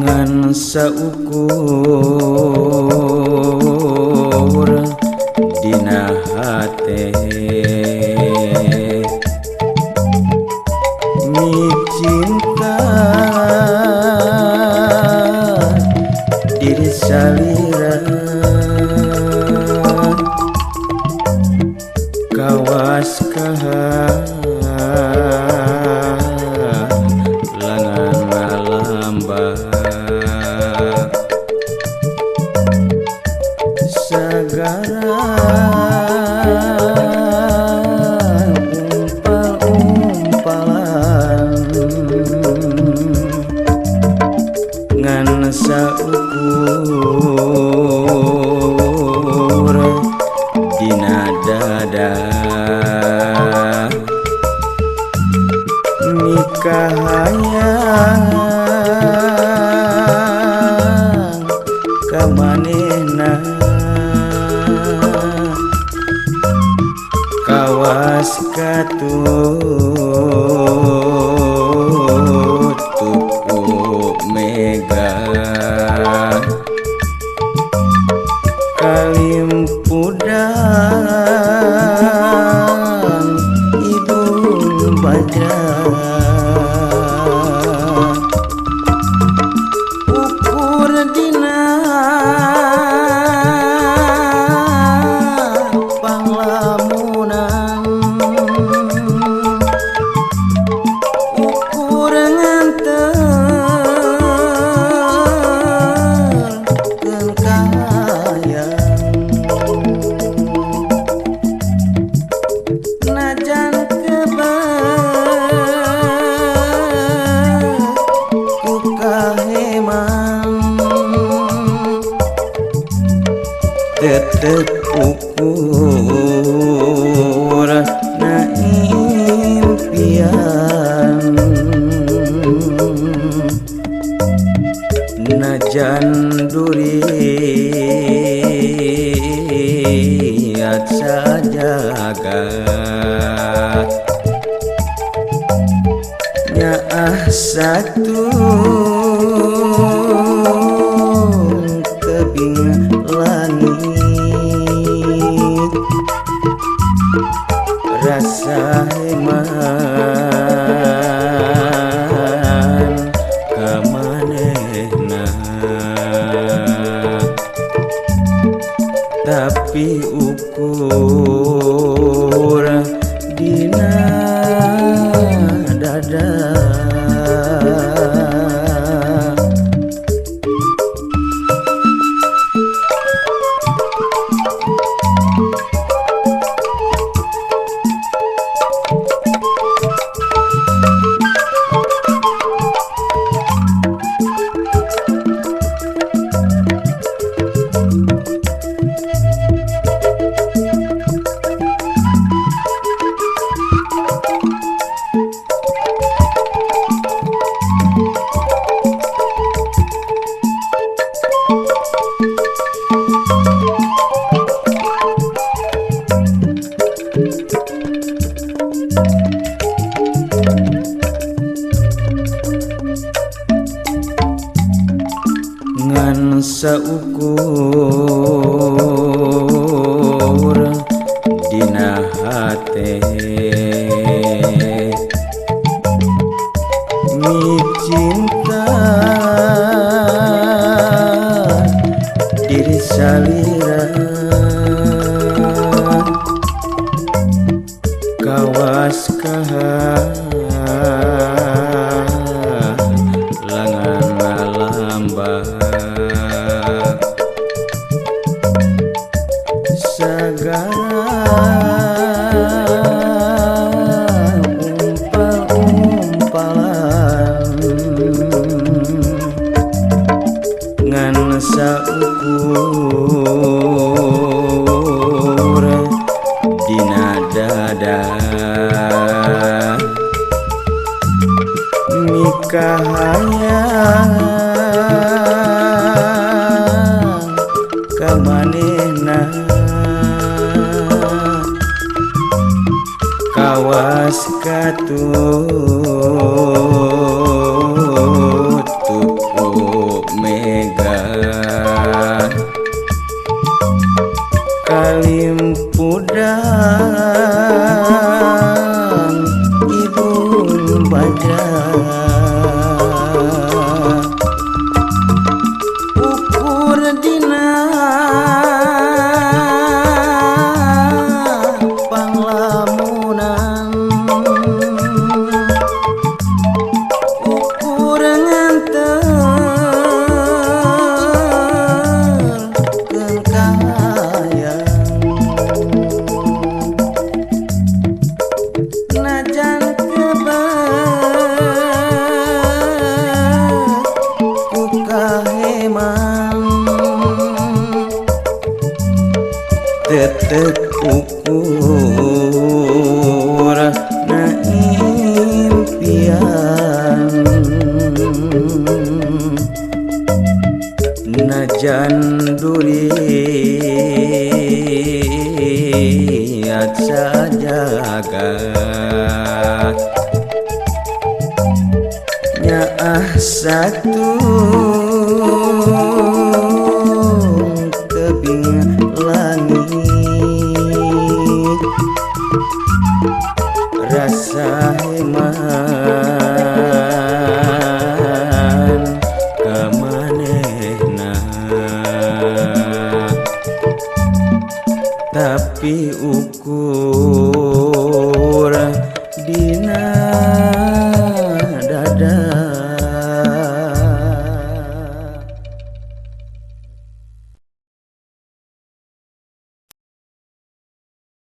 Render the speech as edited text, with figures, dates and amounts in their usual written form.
ngan saukur dina hate mi cinta diri salira kawas langan lambah sagara umpal-umpalan ngan saukur dina dada nikah hayang kamanehna kawas katut tuku mega kalimpudang idul bajang ukur dina panglamunan ukur nganterkeun kahayang najan kebet ku kaheman tetep ukur na impian najan duriat sajagat nyaah satu tebing langit rasa heman kamanehna tapi ukur dina dada ngan saukur dina hate mi cinta diri salira kawas langan lambah sagara umpal-umpalan ngan saukur dina dada katutup mega kalimpudan ibun baja ukur dina panglamunan ukur nganter kekayaan najan kebet ku kaheman tetep ukur na impian najan duriat sajagat nyaah satu tebing langit rasa heman kamanehna tapi ukur